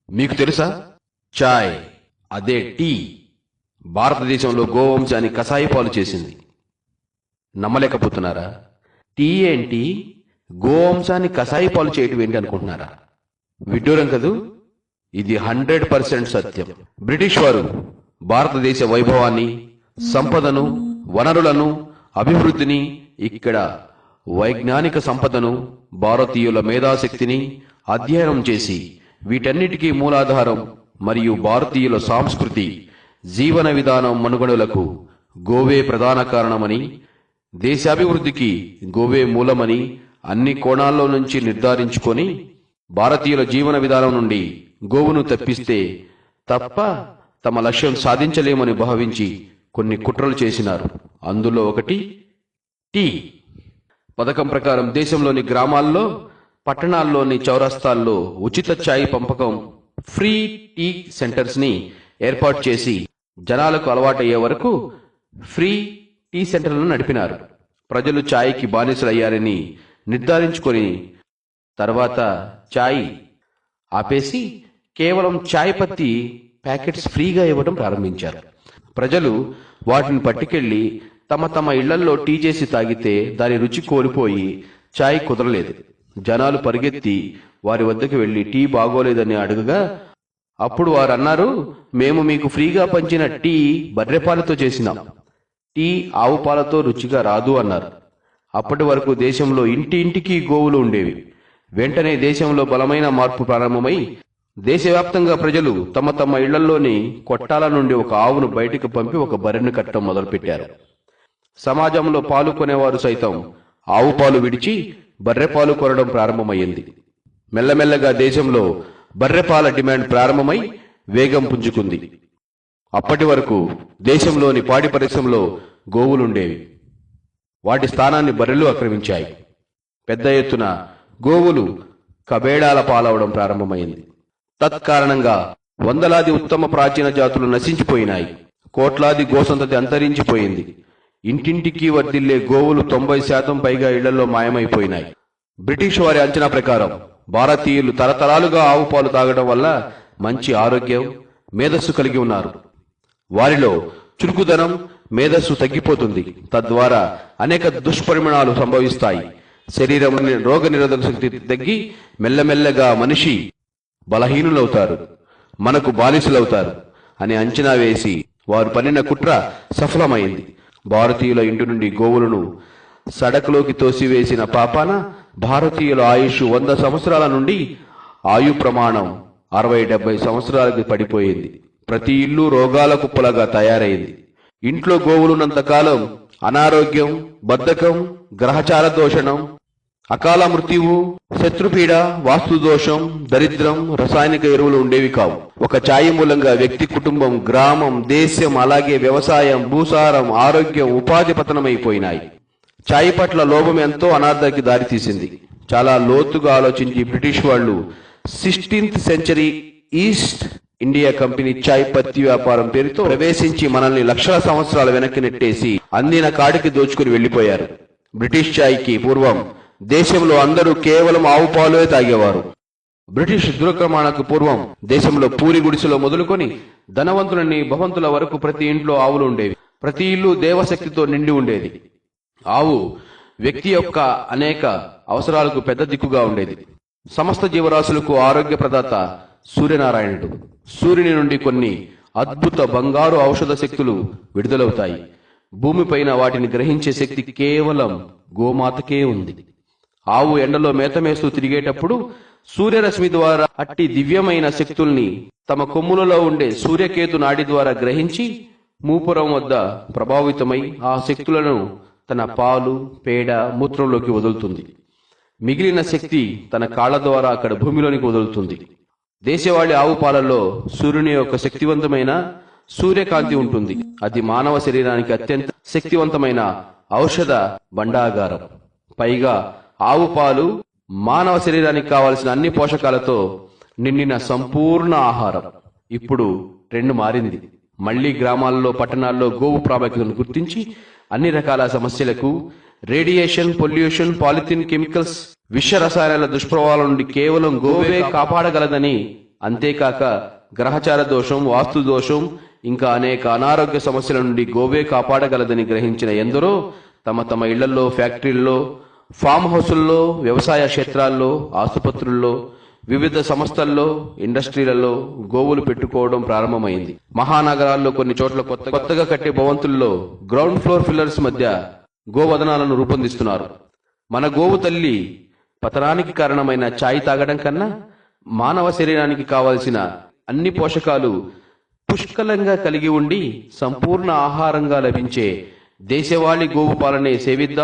మీకు తెలుసా, చాయ్ అదే టీ భారతదేశంలో గోవంశాన్ని కసాయి పాలు చేసింది. నమ్మలేకపోతున్నారా? టీ ఏంటి, గోవంశాన్ని కసాయి పాలు చేయటం ఏంటి అనుకుంటున్నారా? విడ్డూరం కదూ. ఇది 100% సత్యం. బ్రిటిష్ వారు భారతదేశ వైభవాన్ని, సంపదను, వనరులను, అభివృద్ధిని, ఇక్కడ వైజ్ఞానిక సంపదను, భారతీయుల మేధాశక్తిని అధ్యయనం చేసి వీటన్నిటికీ మూలాధారం మరియు భారతీయుల సంస్కృతి, జీవన విధానం మనుగడలకు గోవే ప్రధాన కారణమని, దేశాభివృద్ధికి గోవే మూలమని అన్ని కోణాల్లో నుంచి నిర్ధారించుకొని భారతీయుల జీవన విధానం నుండి గోవును తప్పిస్తే తప్ప తమ లక్ష్యం సాధించలేమని భావించి కొన్ని కుట్రలు చేసినారు. అందులో ఒకటి టీ పథకం ప్రకారం దేశంలోని గ్రామాల్లో, పట్టణాల్లోని చౌరస్తాల్లో ఉచిత ఛాయ్ పంపకం, ఫ్రీ టీ సెంటర్స్ ని ఏర్పాటు చేసి జనాలకు అలవాటయ్యే వరకు ఫ్రీ టీ సెంటర్లను నడిపినారు. ప్రజలు ఛాయ్కి బానిసలయ్యారని నిర్ధారించుకొని తర్వాత ఛాయ్ ఆపేసి కేవలం ఛాయ్ పత్తి ప్యాకెట్స్ ఫ్రీగా ఇవ్వడం ప్రారంభించారు. ప్రజలు వాటిని పట్టుకెళ్లి తమ తమ ఇళ్లల్లో టీ చేసి తాగితే దాని రుచి కోల్పోయి ఛాయ్ కుదరలేదు. జనాలు పరిగెత్తి వారి వద్దకు వెళ్లి టీ బాగోలేదని అడుగగా అప్పుడు వారు అన్నారు, మేము మీకు ఫ్రీగా పంచిన టీ బర్రెపాలతో చేసినాం, టీ ఆవు పాలతో రుచిగా రాదు అన్నారు. అప్పటి వరకు దేశంలో ఇంటి ఇంటికి గోవులు ఉండేవి. వెంటనే దేశంలో బలమైన మార్పు ప్రారంభమై దేశవ్యాప్తంగా ప్రజలు తమ తమ ఇళ్లలోని కొట్టాల నుండి ఒక ఆవును బయటకు పంపి ఒక బర్రెను కట్టడం మొదలుపెట్టారు. సమాజంలో పాలు కొనేవారు సైతం ఆవు పాలు విడిచి బర్రెపాలు కొనడం ప్రారంభమైంది. మెల్లమెల్లగా దేశంలో బర్రెపాల డిమాండ్ ప్రారంభమై వేగం పుంజుకుంది. అప్పటి వరకు దేశంలోని పాడి పరిశ్రమలో గోవులుండేవి. వాటి స్థానాన్ని బర్రెలు ఆక్రమించాయి. పెద్ద ఎత్తున గోవులు కబేళాల పాలవడం ప్రారంభమైంది. తత్కారణంగా వందలాది ఉత్తమ ప్రాచీన జాతులు నశించిపోయినాయి. కోట్లాది గోసంతతి అంతరించిపోయింది. ఇంటింటికి వర్ధిల్లే గోవులు 90% పైగా ఇళ్లలో మాయమైపోయినాయి. బ్రిటిష్ వారి అంచనా ప్రకారం భారతీయులు తరతరాలుగా ఆవు పాలు తాగడం వల్ల మంచి ఆరోగ్యం, మేధస్సు కలిగి ఉన్నారు. వారిలో చురుకుదనం, మేధస్సు తగ్గిపోతుంది. తద్వారా అనేక దుష్పరిణామాలు సంభవిస్తాయి. శరీరం రోగ నిరోధక శక్తి తగ్గి మెల్లమెల్లగా మనిషి బలహీనులవుతారు, మనకు బానిసలవుతారు అని అంచనా వేసి వారు పన్నిన కుట్ర సఫలమైంది. భారతీయుల ఇంటి నుండి గోవులను సడకులోకి తోసివేసిన పాపాన భారతీయుల ఆయుష్ 100 సంవత్సరాల నుండి ఆయు ప్రమాణం 60-70 సంవత్సరాలకు పడిపోయింది. ప్రతి ఇల్లు రోగాల కుప్పలగా తయారైంది. ఇంట్లో గోవులున్నంతకాలం అనారోగ్యం, బద్ధకం, గ్రహచార దోషణం, అకాల మృత్యువు, శత్రుపీడ, వాస్తు దోషం, దరిద్రం, రసాయనిక ఎరువులు ఉండేవి కావు. ఒక ఛాయ్ మూలంగా వ్యక్తి, కుటుంబం, గ్రామం, దేశం, అలాగే వ్యవసాయం, భూసారం, ఆరోగ్యం, ఉపాధి పతనమైపోయినాయి. ఛాయ్ పట్ల లోభం ఎంతో అనార్థానికి దారితీసింది. చాలా లోతుగా ఆలోచించి బ్రిటిష్ వాళ్ళు 16th century East India Company ఛాయ్ పత్తి వ్యాపారం పేరుతో ప్రవేశించి మనల్ని లక్షల సంవత్సరాల వెనక్కి నెట్టేసి అందిన కాడికి దోచుకుని వెళ్లిపోయారు. బ్రిటిష్ ఛాయ్కి పూర్వం దేశంలో అందరూ కేవలం ఆవు పాలే తాగేవారు. బ్రిటిష్ దురాక్రమణకు పూర్వం దేశంలో పూరి గుడిసెలో మొదలుకొని ధనవంతులని భవంతుల వరకు ప్రతి ఇంట్లో ఆవులు ఉండేవి. ప్రతి ఇల్లు దేవశక్తితో నిండి ఉండేది. ఆవు వ్యక్తి యొక్క అనేక అవసరాలకు పెద్ద దిక్కుగా ఉండేది. సమస్త జీవరాశులకు ఆరోగ్య ప్రదాత సూర్యనారాయణుడు. సూర్యుని నుండి కొన్ని అద్భుత బంగారు ఔషధ శక్తులు విడుదలవుతాయి. భూమిపైన వాటిని గ్రహించే శక్తి కేవలం గోమాతకే ఉంది. ఆవు ఎండలో మేతమేస్తూ తిరిగేటప్పుడు సూర్యరశ్మి ద్వారా అట్టి దివ్యమైన శక్తుల్ని తమ కొమ్ములలో ఉండే సూర్యకేతు నాడి ద్వారా గ్రహించి మూపురం వద్ద ప్రభావితమై ఆ శక్తులను తన పాలు, పేడ, మూత్రంలోకి వదులుతుంది. మిగిలిన శక్తి తన కాళ్ల ద్వారా అక్కడ భూమిలోనికి వదులుతుంది. దేశవాళీ ఆవు పాలల్లో సూర్యుని యొక్క శక్తివంతమైన సూర్యకాంతి ఉంటుంది. అది మానవ శరీరానికి అత్యంత శక్తివంతమైన ఔషధ భండాగారం. పైగా ఆవు పాలు మానవ శరీరానికి కావలసిన అన్ని పోషకాలతో నిండిన సంపూర్ణ ఆహారం. ఇప్పుడు ట్రెండ్ మారింది. మళ్లీ గ్రామాల్లో, పట్టణాల్లో గోవు ప్రాముఖ్యతను గుర్తించి అన్ని రకాల సమస్యలకు, రేడియేషన్, పొల్యూషన్, పాలిథిన్, కెమికల్స్, విష రసాయనాల దుష్ప్రభావాల నుండి కేవలం గోవే కాపాడగలదని అంతేకాక గ్రహచార దోషం, వాస్తు దోషం, ఇంకా అనేక అనారోగ్య సమస్యల నుండి గోవే కాపాడగలదని గ్రహించిన ఎందరో తమ తమ ఇళ్లలో, ఫ్యాక్టరీల్లో, ఫామ్ హౌసుల్లో, వ్యవసాయ క్షేత్రాల్లో, ఆసుపత్రుల్లో, వివిధ సంస్థల్లో, ఇండస్ట్రీలలో గోవులు పెట్టుకోవడం ప్రారంభమైంది. మహానగరాల్లో కొన్ని చోట్ల కొత్తగా కట్టే భవంతుల్లో గ్రౌండ్ ఫ్లోర్ ఫిల్లర్స్ మధ్య గోవదనాలను రూపొందిస్తున్నారు. మన గోవు తల్లి పతనానికి కారణమైన ఛాయ్ తాగడం కన్నా మానవ శరీరానికి కావలసిన అన్ని పోషకాలు పుష్కలంగా కలిగి ఉండి సంపూర్ణ ఆహారంగా లభించే దేశవాళీ గోవు పాలనే సేవిద్దాం.